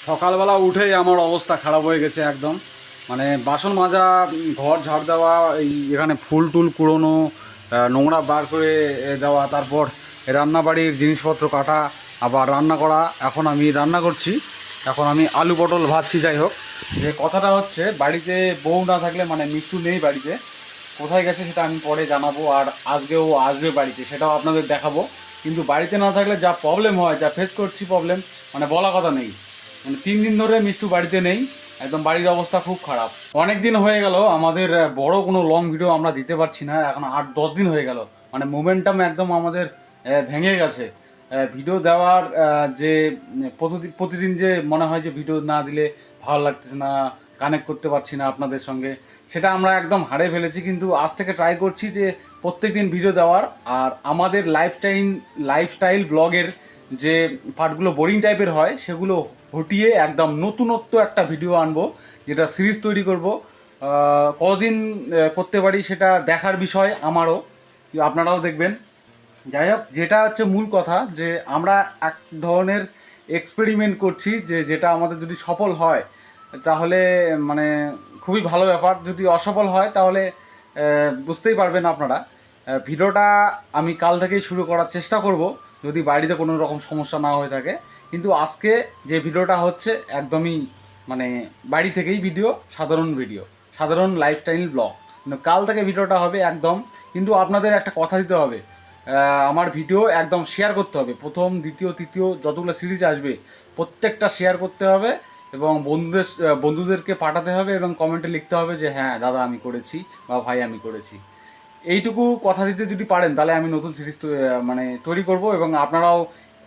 সকালবেলা উঠেই আমার অবস্থা খারাপ হয়ে গেছে একদম। মানে বাসন মাজা, ঘর ঝাড় দেওয়া, এই এখানে ফুল টুল কুড়োনো, নোংরা বার করে দেওয়া, তারপর রান্নাবাড়ির জিনিসপত্র কাটা, আবার রান্না করা। এখন আমি রান্না করছি, এখন আমি আলু পটল ভাজছি। যাই হোক, যে কথাটা হচ্ছে, বাড়িতে বউ না থাকলে, মানে মিঠু নেই বাড়িতে, কোথায় গেছে সেটা আমি পরে জানাবো। আর আজকেও আসবে বাড়িতে, সেটাও আপনাদের দেখাবো। কিন্তু বাড়িতে না থাকলে যা প্রবলেম হয়, যা ফেস করছি প্রবলেম, মানে বলা কথা নেই। মানে 3 দিন ধরে মিষ্টু বাড়িতে নেই, একদম বাড়ির অবস্থা খুব খারাপ। অনেক দিন হয়ে গেল আমাদের বড় কোনো লং ভিডিও আমরা দিতে পারছি না, এখন 8-10 দিন হয়ে গেল। মানে মোমেন্টাম একদম আমাদের ভেঙে গেছে। ভিডিও দেওয়ার যে প্রতিদিন যে মনে হয় যে ভিডিও না দিলে ভালো লাগতেছে না, কানেক্ট করতে পারছি না আপনাদের সঙ্গে, সেটা আমরা একদম হারিয়ে ফেলেছি। কিন্তু আজ থেকে ট্রাই করছি যে প্রত্যেক দিন ভিডিও দেওয়ার। আর আমাদের লাইফস্টাইল ব্লগের যে পার্টগুলো বোরিং টাইপের হয়, সেগুলো হটিয়ে একদম নতুনত্ব একটা ভিডিও আনবো, যেটা সিরিজ তৈরি করব। কদিন করতে পারি সেটা দেখার বিষয় আমারও, আপনারাও দেখবেন। যাই হোক, যেটা হচ্ছে মূল কথা, যে আমরা এক ধরনের এক্সপেরিমেন্ট করছি, যে যেটা আমাদের যদি সফল হয় তাহলে মানে খুবই ভালো ব্যাপার। যদি অসফল হয় তাহলে বুঝতেই পারবেন আপনারা। ভিডিওটা আমি কাল থেকেই শুরু করার চেষ্টা করব, যদি বাড়িতে কোনো রকম সমস্যা না হয়ে থাকে। কিন্তু আজকে যে ভিডিওটা হচ্ছে একদমই মানে বাড়ি থেকেই ভিডিও, সাধারণ লাইফস্টাইল ব্লগ। কিন্তু কাল থেকে ভিডিওটা হবে একদম। কিন্তু আপনাদের একটা কথা দিতে হবে, আমার ভিডিও একদম শেয়ার করতে হবে। প্রথম, দ্বিতীয়, তৃতীয় যতগুলো সিরিজ আসবে প্রত্যেকটা শেয়ার করতে হবে, এবং বন্ধুদেরকে পাঠাতে হবে, এবং কমেন্টে লিখতে হবে যে হ্যাঁ দাদা আমি করেছি, বা ভাই আমি করেছি। এইটুকু কথা দিতে যদি পারেন, তাহলে আমি নতুন সিরিজ মানে তৈরি করব, এবং আপনারাও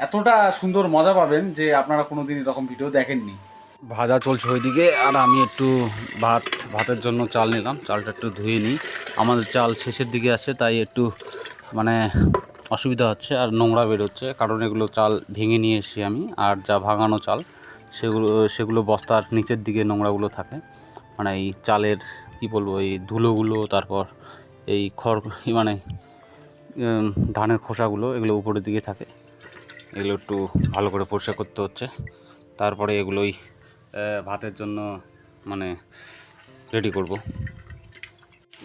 এতটা সুন্দর মজা পাবেন যে আপনারা কোনোদিন এরকম ভিডিও দেখেননি। ভাজা চলছে ওইদিকে, আর আমি একটু ভাতের জন্য চাল নিলাম। চালটা একটু ধুয়ে নিই, আমাদের চাল শেষের দিকে আসে, তাই একটু মানে অসুবিধা হচ্ছে, আর নোংরা বেরোচ্ছে, কারণ এগুলো চাল ভেঙে নিয়ে এসেছি আমি। আর যা ভাঙানো চাল, সেগুলো বস্তার নিচের দিকে নোংরাগুলো থাকে। মানে এই চালের কি বলবো, এই ধুলোগুলো, তারপর এই খড়, মানে ধানের খোসাগুলো, এগুলো উপরের দিকে থাকে। এগুলো একটু ভালো করে পরিষ্কার করতে হচ্ছে, তারপরে এগুলোই ভাতের জন্য মানে রেডি করব।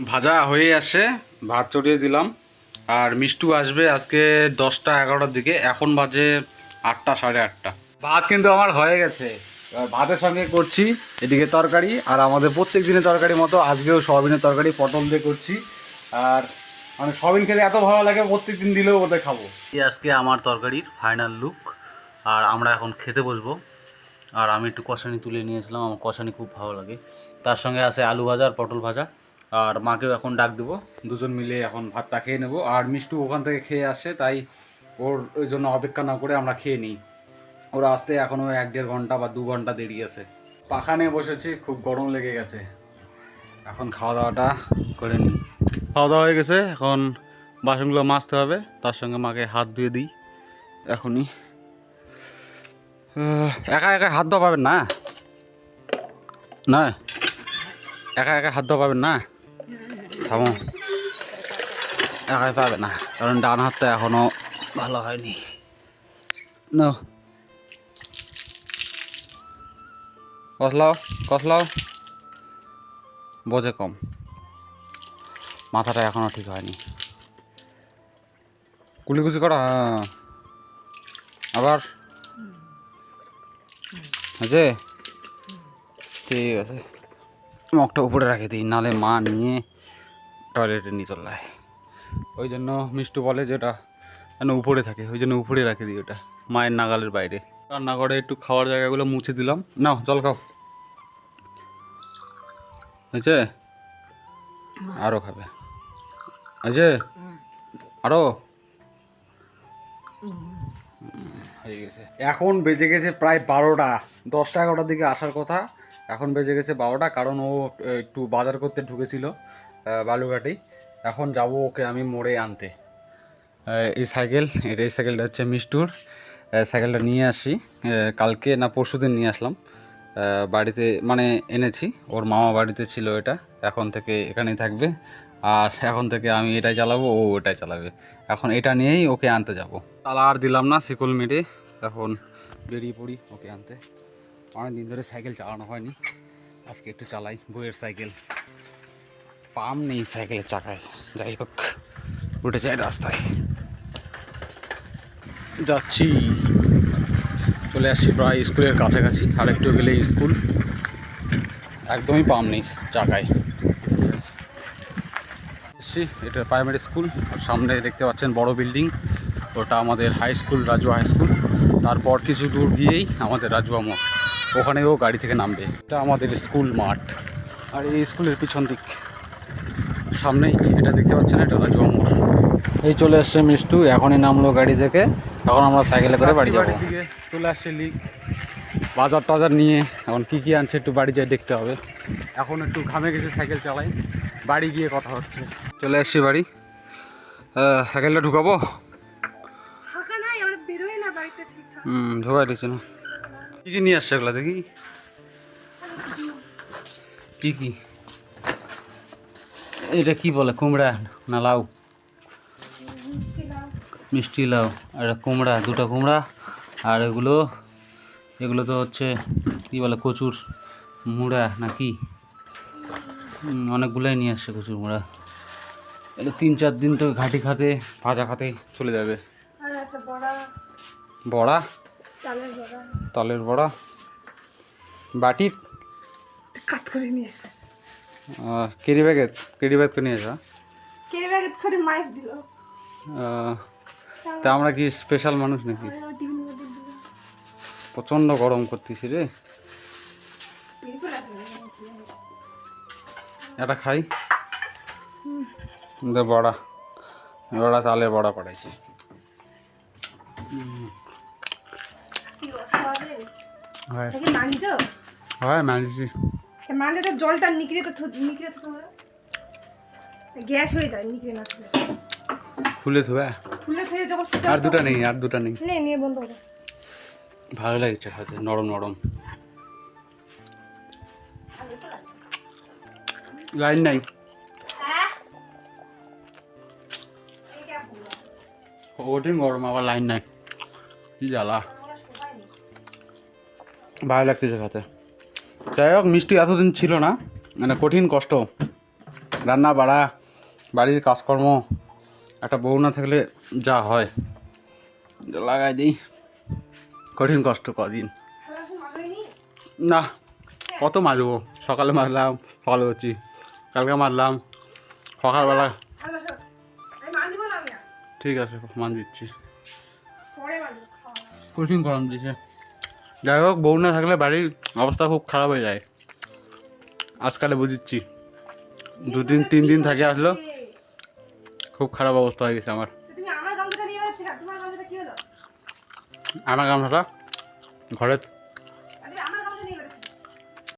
ভাজা হয়ে আসে, ভাত চড়িয়ে দিলাম। আর মিষ্টু আসবে আজকে 10টা-11টার দিকে, এখন বাজে 8টা, সাড়ে 8টা। ভাত কিন্তু আমার হয়ে গেছে, এবার ভাতের সঙ্গে করছি এদিকে তরকারি। আর আমাদের প্রত্যেক দিনের তরকারি মতো আজকেও সয়াবিনের তরকারি পটল দিয়ে করছি। আর মানে সয়াবিন খেতে এত ভালো লাগে, প্রত্যেক দিন দিলেও বোধহয় খাবো। এই আজকে আমার তরকারির ফাইনাল লুক, আর আমরা এখন খেতে বসবো। আর আমি একটু কষানি তুলে নিয়েছিলাম, আমার কষানি খুব ভালো লাগে। তার সঙ্গে আছে আলু ভাজা আর পটল ভাজা। আর মাকেও এখন ডাক দেবো, দুজন মিলে এখন ভাতটা খেয়ে নেবো। আর মিষ্টু ওখান থেকে খেয়ে আসে, তাই ওর জন্য অপেক্ষা না করে আমরা খেয়ে নিই। ওরা আসতে এখনও 1-1.5 ঘন্টা বা 2 ঘন্টা দেরি আছে। পাখা নিয়ে বসেছি, খুব গরম লেগে গেছে। এখন খাওয়া দাওয়াটা করে নিই। খাওয়া দাওয়া হয়ে গেছে, এখন বাসনগুলো মাজতে হবে। তার সঙ্গে মাকে হাত ধুয়ে দিই এখনই। একা একা হাত ধোয়া পাবেন না, না একা একা হাত ধোয়া পাবেন না, থামো। একাই পাবে না, কারণ ডান হাতটা এখনো ভালো হয়নি। না, কসলাও কসলাও, বোঝে কম, মাথাটা এখনো ঠিক হয়নি। কুলিকুচি করা, হ্যাঁ। আবার আছে, ঠিক আছে। মগটা উপরে রাখে দিই, নাহলে মা নিয়ে টয়লেটে নিয়ে চলে যায়। ওই জন্য মিষ্টু বলে যে ওটা যেন উপরে থাকে, ওই জন্য উপরে রাখে দিই ওটা, মায়ের নাগালের বাইরে। রান্নাঘরে একটু খাওয়ার জায়গাগুলো মুছে দিলাম। নাও জল খাও, হয়েছে? আরও খাবে, হয়েছে? আরও হয়ে গেছে। এখন বেজে গেছে প্রায় 12টা। 10টা-11টার দিকে আসার কথা, এখন বেজে গেছে 12টা। কারণ ও একটু বাজার করতে ঢুকেছিল বালুঘাটেই। এখন যাব ওকে আমি মোড়ে আনতে। এই সাইকেলটা হচ্ছে মিষ্টুর। সাইকেলটা নিয়ে আসি, কালকে না পরশুদিন নিয়ে আসলাম বাড়িতে, মানে এনেছি। ওর মামা বাড়িতে ছিল এটা, এখন থেকে এখানেই থাকবে। আর এখন থেকে আমি এটাই চালাবো, ও ওটাই চালাবে। এখন এটা নিয়েই ওকে আনতে যাব। তালা আর দিলাম না, শিকল মেরে এখন বেরিয়ে পড়ি ওকে আনতে। অনেকদিন ধরে সাইকেল চালানো হয়নি, আজকে একটু চালাই। বইয়ের সাইকেল, পাম্প নেই সাইকেলের চাকায়। যাই হোক, উঠে যায় রাস্তায়, যাচ্ছি। চলে আসছি প্রায় স্কুলের কাছাকাছি, আর একটু গেলে স্কুল। একদমই পাম্প নেই চাকায়। এটা প্রাইমারি স্কুল, আর সামনে দেখতে পাচ্ছেন বড় বিল্ডিং, ওটা আমাদের high school, Rajua high school. তারপর কিছু দূর গিয়েই আমাদের রাজুয়া মোড়, ওখানেও গাড়ি থেকে নামবে। এটা আমাদের স্কুল মাঠ, আর এই স্কুলের পিছন দিক সামনেই এটা দেখতে পাচ্ছেন, এটা রাজুয়া মোড়। এই চলে আসছে মিষ্টু, এখনই নামলো গাড়ি থেকে। এখন আমরা সাইকেলে করে বাড়ি যাবো। দিকে চলে আসছে লিক, বাজার টাজার নিয়ে। এখন কী কী আনছে একটু বাড়ি যাই দেখতে হবে। এখন একটু ঘামে গেছে, সাইকেল চালাই, বাড়ি গিয়ে কথা হচ্ছে। চলে আসছি বাড়ি, সাইকেলটা ঢুকাবো। ঢোকাই দিচ্ছে না। কী কী নিয়ে আসছে এগুলো দেখি, কী কী? এটা কি বলে, কুমড়া না লাউ? মিষ্টি লাউ আর কুমড়া, দুটো কুমড়া। আর এগুলো তো হচ্ছে কী বলে, কচুর মুড়া না কি, অনেকগুলোই নিয়ে আসছে কচুর মুড়া। এটা 3-4 দিন তো ঘাটি খাতে, ভাজা খাতে চলে যাবে। বড়া, তালের বড়া, বাটি কাট করে নিয়ে আসবে। কেরি ব্যাগ করে নিয়ে আসা। কেরি ব্যাগে করে মাইস দিল। তা আমরা কি স্পেশাল মানুষ নাকি? প্রচণ্ড গরম করতেছি রে। এটা খাই, বড়া, তালের বড়া পাঠাইছে। হয় মানছি, মানে তো জলটা নিকড়ে তো গ্যাস হয়ে যায়, নিকড়ে না খুলে থুবে। যখন আর দুটা নেই, নিয়ে বন্ধ করে। ভালো লাগছে খেতে, নরম নরম। লাইন নাই, কঠিন গরম, আবার লাইন নাই, কি জ্বালা। ভালো লাগতেছে খেতে। যাই হোক, মিষ্টি এতদিন ছিল না, মানে কঠিন কষ্ট, রান্না বাড়া, বাড়ির কাজকর্ম, একটা বউ না থাকলে যা হয়, লাগাই দিই, কঠিন কষ্ট কদিন। না, কত মাজবো, সকালে মারলাম, সকালে হচ্ছি, কালকে মারলাম সকালবেলা। ঠিক আছে, মান দিচ্ছি, কঠিন গরম দিচ্ছে। যাই হোক, বউ না থাকলে বাড়ির অবস্থা খুব খারাপ হয়ে যায়। আজকালে বুঝিচ্ছি, 2-3 দিন থাকে আসলো, খুব খারাপ অবস্থা হয়ে গেছে আমার। আমার গামছাটা ঘরে